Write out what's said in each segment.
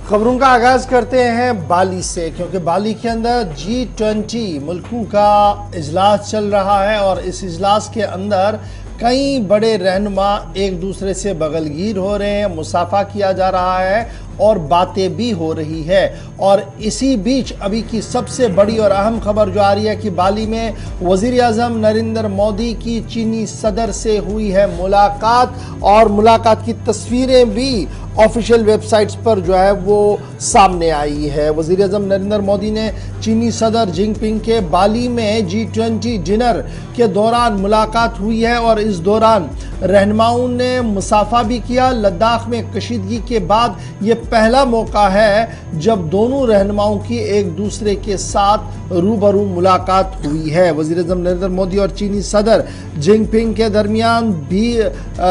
खबरों का आगाज करते हैं बाली से, क्योंकि बाली के अंदर G20 मुल्कों का इजलास चल रहा है और इस इजलास के अंदर कई बड़े रहनुमा एक दूसरे से बगलगीर हो रहे हैं, मुसाफा किया जा रहा है और बातें भी हो रही है। और इसी बीच अभी की सबसे बड़ी और अहम खबर जो आ रही है कि बाली में वज़ीर आज़म नरेंद्र मोदी की चीनी सदर से हुई है मुलाकात और मुलाकात की तस्वीरें भी ऑफिशियल वेबसाइट्स पर जो है वो सामने आई है। वज़ीर आज़म नरेंद्र मोदी ने चीनी सदर जिनपिंग के बाली में G20 डिनर के दौरान मुलाकात हुई है और इस दौरान रहनुमाओं ने मुसाफा भी किया। लद्दाख में कशीदगी के बाद ये पहला मौका है जब दोनों रहनुमाओं की एक दूसरे के साथ रूबरू मुलाकात हुई है। वज़ीर आज़म नरेंद्र मोदी और चीनी सदर जिनपिंग के दरमियान भी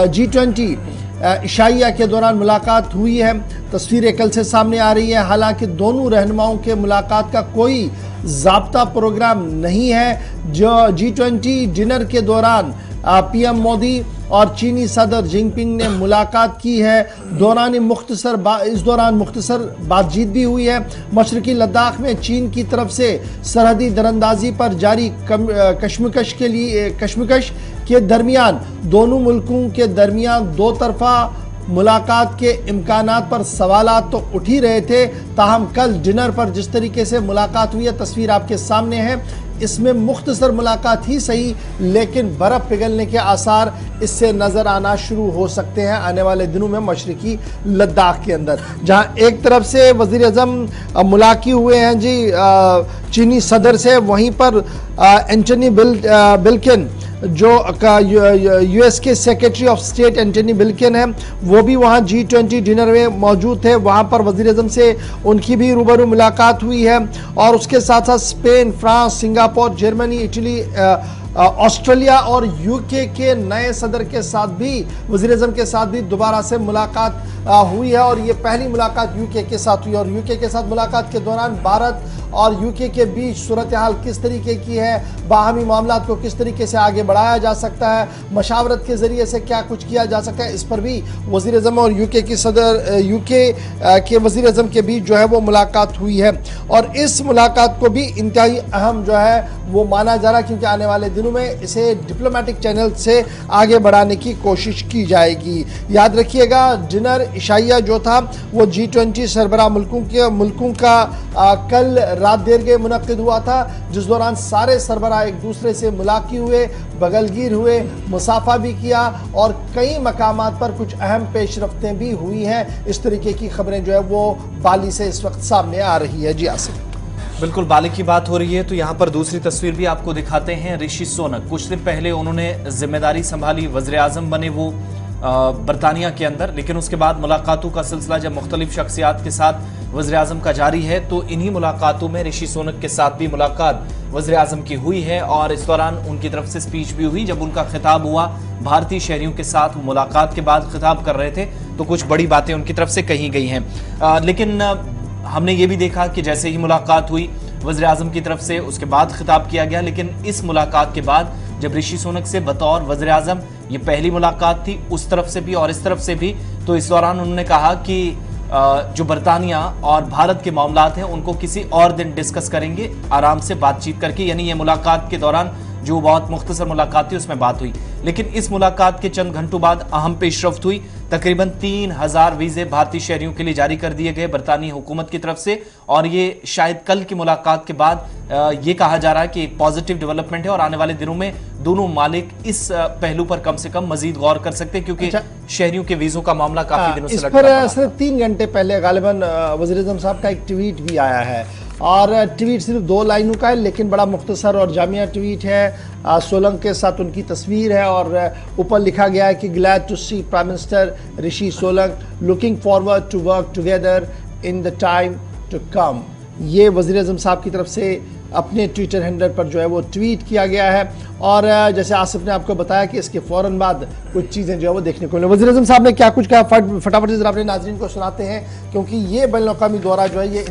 G20 इशाइया के दौरान मुलाकात हुई है। तस्वीरें कल से सामने आ रही है। हालांकि दोनों रहनुमाओं के मुलाकात का कोई ज़ाब्ता प्रोग्राम नहीं है। जो G20 डिनर के दौरान पीएम मोदी और चीनी सदर जिनपिंग ने मुलाकात की है। इस दौरान मुख्तसर बातचीत भी हुई है। मशरकी लद्दाख में चीन की तरफ से सरहदी दरअंदाजी पर जारी कशमकश के दरमियान दोनों मुल्कों के दरमियान दो तरफा मुलाकात के इम्कानात पर सवालात तो उठ ही रहे थे। ताहम कल डिनर पर जिस तरीके से मुलाकात हुई है, तस्वीर आपके सामने है। इसमें मुख्तसर मुलाकात ही सही, लेकिन बर्फ़ पिघलने के आसार इससे नज़र आना शुरू हो सकते हैं आने वाले दिनों में मशरकी लद्दाख के अंदर, जहां एक तरफ से वज़ीर आज़म मुलाकी हुए हैं चीनी सदर से, वहीं पर एंटनी बिल्किन जो यूएस के सेक्रेटरी ऑफ स्टेट एंटनी बिल्किन है, वो भी वहाँ G20 डिनर में मौजूद थे। वहाँ पर वज़ीर आज़म से उनकी भी रूबरू मुलाकात हुई है और उसके साथ साथ Spain, France, Singapore, Germany, Italy, Australia और यूके के नए सदर के साथ भी वज़ीर आज़म के साथ भी दोबारा से मुलाकात हुई है और ये पहली मुलाकात यूके के साथ हुई। और यूके के साथ मुलाकात के दौरान भारत और यूके के बीच सूरत हाल किस तरीके की है, बाहमी मामलात को किस तरीके से आगे बढ़ाया जा सकता है, मशावरत के ज़रिए से क्या कुछ किया जा सकता है, इस पर भी वज़ीर आज़म और यूके के वज़ीर आज़म के बीच जो है वो मुलाकात हुई है। और इस मुलाकात को भी इंतहाई अहम जो है वो माना जा रहा है, क्योंकि आने वाले दिनों में इसे डिप्लोमेटिक चैनल से आगे बढ़ाने की कोशिश की जाएगी। याद रखिएगा, डिनर इशाइया जो था वो G20 सरबराह मुल्कों का कल रात देर के मुनक्किद हुआ था, जिस दौरान सारे सरबराह एक दूसरे से मुलाकी हुए, बगलगीर हुए, मुसाफा भी किया और कई मकामात पर कुछ अहम पेशरफ्तें भी हुई हैं। इस तरीके की खबरें जो है वो बाली से इस वक्त सामने आ रही है। जी आसिफ, बिल्कुल बाली की बात हो रही है तो यहाँ पर दूसरी तस्वीर भी आपको दिखाते हैं। ऋषि सुनक कुछ दिन पहले उन्होंने जिम्मेदारी संभाली, वज़ीर आज़म बने वो बरतानिया के अंदर, लेकिन उसके बाद मुलाकातों का सिलसिला जब मुख्तलिफ शख्सियात के साथ वज़ीर आज़म का जारी है तो इन्हीं मुलाकातों में ऋषि सुनक के साथ भी मुलाकात वज़ीर आज़म की हुई है और इस दौरान उनकी तरफ से स्पीच भी हुई। जब उनका खिताब हुआ भारतीय शहरियों के साथ, मुलाकात के बाद खिताब कर रहे थे तो कुछ बड़ी बातें उनकी तरफ से कही गई हैं। लेकिन हमने ये भी देखा कि जैसे ही मुलाकात हुई वज़ीर आज़म की तरफ से, उसके बाद खिताब किया गया। लेकिन इस मुलाकात के बाद जब ऋषि सुनक से बतौर वज़ीर आज़म ये पहली मुलाकात थी, उस तरफ से भी और इस तरफ से भी, तो इस दौरान उन्होंने कहा कि जो बरतानिया और भारत के मामलात हैं उनको किसी और दिन डिस्कस करेंगे आराम से बातचीत करके। यानी ये मुलाकात के दौरान जो बहुत मुख्तसर मुलाकात थी उसमें बात हुई, लेकिन इस मुलाकात के चंद घंटों बाद अहम पेशरफ्त हुई। तकरीबन 3000 वीज़े भारतीय शहरियों के लिए जारी कर दिए गए बरतानी हुकूमत की तरफ से और ये शायद कल की मुलाकात के बाद ये कहा जा रहा है कि एक पॉजिटिव डेवलपमेंट है और आने वाले दिनों में दोनों मालिक इस पहलू पर कम से कम मजीद गौर कर सकते हैं, क्योंकि शहरियों के वीज़ों का मामला काफी दिनों से लटका पड़ा। इस पर सिर्फ 3 घंटे पहले गालिबन वज़ीर आज़म साहब का एक ट्वीट भी आया है और ट्वीट सिर्फ 2 लाइनों का है, लेकिन बड़ा मुख्तसर और जामिया ट्वीट है। सोलंक के साथ उनकी तस्वीर है और ऊपर लिखा गया है कि glad to see prime minister Rishi Sunak, looking forward to work together in the time to come. ये वज़ीर आज़म साहब की तरफ से अपने ट्विटर हैंडल पर जो है वो ट्वीट किया गया है। और जैसे आसिफ ने आपको बताया कि इसके फ़ौरन बाद कुछ चीज़ें जो है वो देखने को मिली। वज़ीर आज़म साहब ने क्या कुछ कहा, फटाफट से अपने नाज़रीन को सुनाते हैं, क्योंकि ये बैनुल-अक़वामी दौरा जो है ये